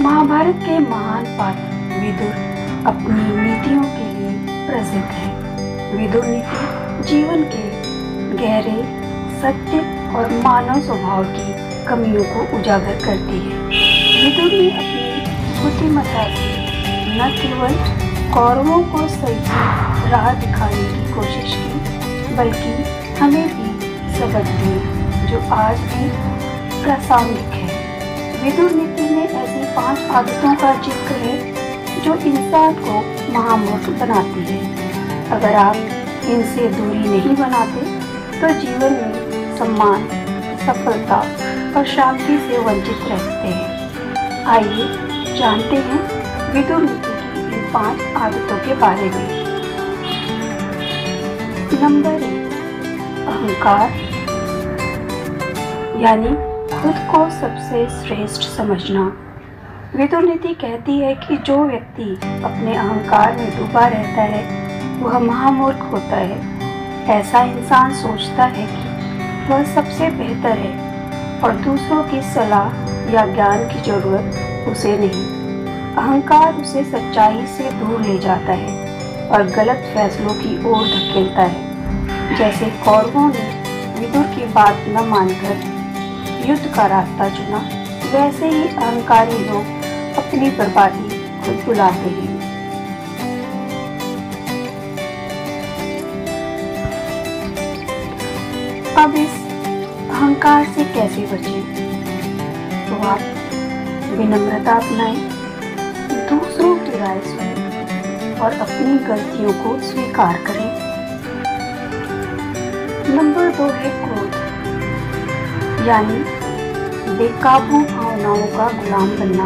महाभारत के महान पात्र विदुर अपनी नीतियों के लिए प्रसिद्ध है। विदुर नीति जीवन के गहरे सत्य और मानव स्वभाव की कमियों को उजागर करती है। विदुर ने अपनी बुद्धिमत्ता से न केवल कौरवों को सही राह दिखाने की कोशिश की, बल्कि हमें भी सबक दिए जो आज भी प्रासंगिक है। विदुर नीति में ऐसी 5 आदतों का जिक्र है जो इंसान को महामूर्ख बनाती है। अगर आप इनसे दूरी नहीं बनाते तो जीवन में सम्मान, सफलता और शांति से वंचित रहते हैं। आइए जानते हैं विदुर नीति की इन 5 आदतों के बारे में। नंबर 1, अहंकार यानी खुद को सबसे श्रेष्ठ समझना। विदुर नीति कहती है कि जो व्यक्ति अपने अहंकार में डूबा रहता है वह महामूर्ख होता है। ऐसा इंसान सोचता है कि वह सबसे बेहतर है और दूसरों की सलाह या ज्ञान की जरूरत उसे नहीं। अहंकार उसे सच्चाई से दूर ले जाता है और गलत फैसलों की ओर धकेलता है। जैसे कौरवों ने विदुर की बात न मानकर युद्ध का रास्ता चुना, वैसे ही अहंकारी लोग अपनी बर्बादी खुद बुलाते हैं। अब इस अहंकार से कैसे बचें? तो आप विनम्रता अपनाएं, दूसरों की राय सुनें और अपनी गलतियों को स्वीकार करें। नंबर 2 है क्रोध यानी बेकाबू भावनाओं का गुलाम बनना।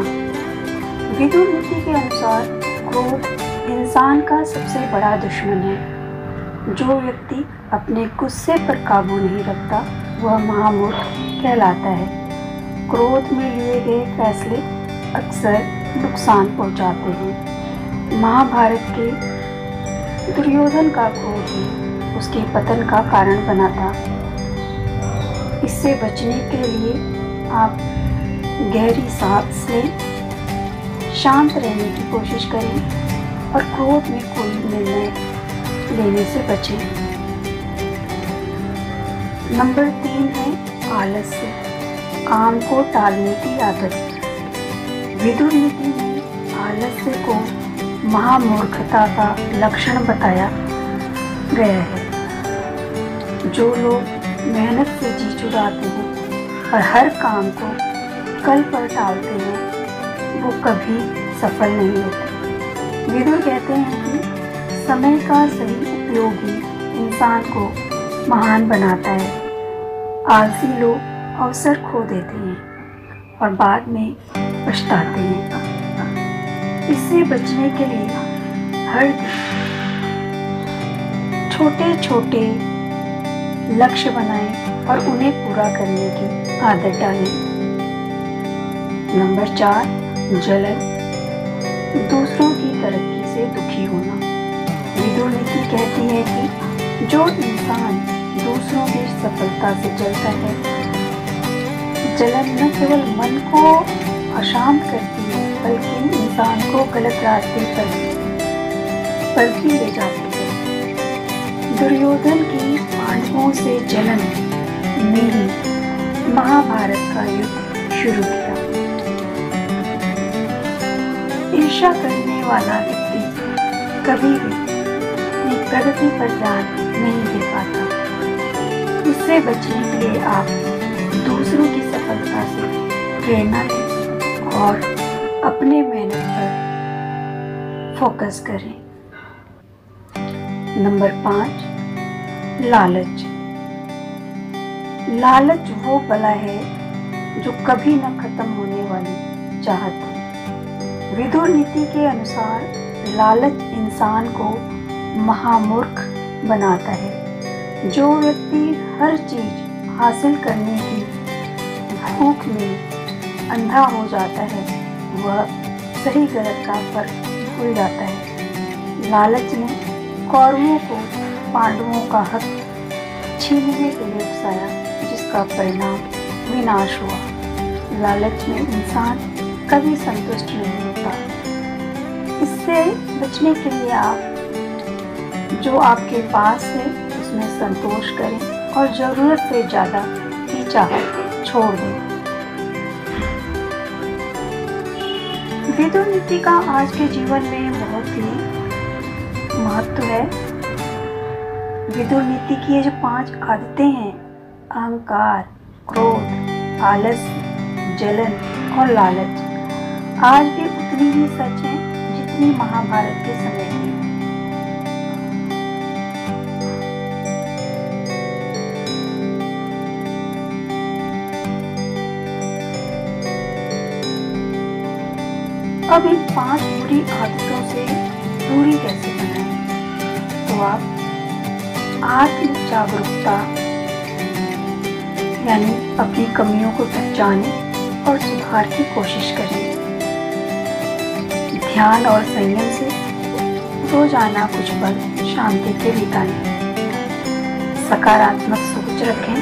विदुर नीति के अनुसार क्रोध इंसान का सबसे बड़ा दुश्मन है। जो व्यक्ति अपने गुस्से पर काबू नहीं रखता वह महामूर्ख कहलाता है। क्रोध में लिए गए फैसले अक्सर नुकसान पहुंचाते हैं। महाभारत के दुर्योधन का क्रोध ही उसके पतन का कारण बना था। इससे बचने के लिए आप गहरी सांस लें, शांत रहने की कोशिश करें और क्रोध में कोई निर्णय लेने से बचें। नंबर 3 है आलस्य, काम को टालने की आदत। विदुर नीति में आलस्य को महामूर्खता का लक्षण बताया गया है। जो लोग मेहनत से जी चुराते हैं और हर काम को कल पर टालते हैं वो कभी सफल नहीं होते। विदुर कहते हैं कि समय का सही उपयोग ही इंसान को महान बनाता है। आलसी लोग अवसर खो देते हैं और बाद में पछताते हैं। इससे बचने के लिए हर दिन छोटे छोटे लक्ष्य बनाएं और उन्हें पूरा करने की आदत डालें। नंबर 4, जलन, दूसरों की तरक्की से दुखी होना। विदुर नीति कहती है कि जो इंसान दूसरों की सफलता से जलता है, जलन न केवल मन को अशांत करती है बल्कि इंसान को गलत रास्ते पर भी ले जाती है। दुर्योधन की पांडवों से जलन ने ही महाभारत का युद्ध शुरू किया। ईर्ष्या करने वाला व्यक्ति कभी भी अपनी प्रगति पर ध्यान नहीं दे पाता। इससे बचने के लिए आप दूसरों की सफलता से प्रेरणा लें और अपने मेहनत पर फोकस करें। नंबर 5, लालच। लालच वो बला है जो कभी न खत्म होने वाली चाहत है। विदुर नीति के अनुसार लालच इंसान को महामूर्ख बनाता है। जो व्यक्ति हर चीज हासिल करने की भूख में अंधा हो जाता है वह सही गलत का फर्क भूल जाता है। लालच ने कौरवों को पांडवों का हक छीनने के लिए उकसाया, जिसका परिणाम विनाश हुआ। लालच में इंसान कभी संतुष्ट नहीं होता। इससे बचने के लिए आप जो आपके पास है उसमें संतोष करें और ज़रूरत से ज़्यादा की चाहत छोड़ दें। विदुर नीति का आज के जीवन में बहुत ही महत्व है। विदुर नीति की ये जो 5 आदतें हैं, अहंकार, क्रोध, आलस्य, जलन और लालच, आज भी उतनी ही सच है जितनी महाभारत के समय की। अब इन 5 बुरी आदतों से दूरी कैसे बनाएं? तो आप आत्म जागरूकता यानी अपनी कमियों को पहचानें और सुधार की कोशिश करें। ध्यान और संयम से रोजाना कुछ पल शांति से बिताएं। सकारात्मक सोच रखें,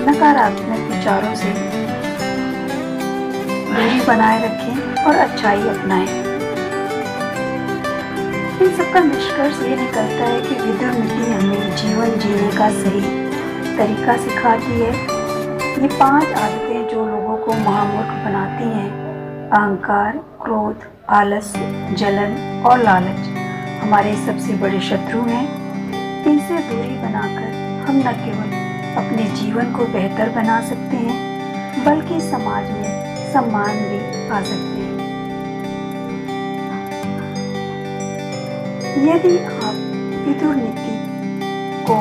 नकारात्मक विचारों से दूरी बनाए रखें और अच्छाई अपनाएं। इन सबका निष्कर्ष ये निकलता है कि विदुर नीति हमें जीवन जीने का सही तरीका सिखाती है। ये 5 आदतें जो लोगों को महामूर्ख बनाती हैं, अहंकार, क्रोध, आलस्य, जलन और लालच, हमारे सबसे बड़े शत्रु हैं। इनसे दूरी बनाकर हम न केवल अपने जीवन को बेहतर बना सकते हैं बल्कि समाज में सम्मान भी पा सकते हैं। यदि आप विदुर नीति को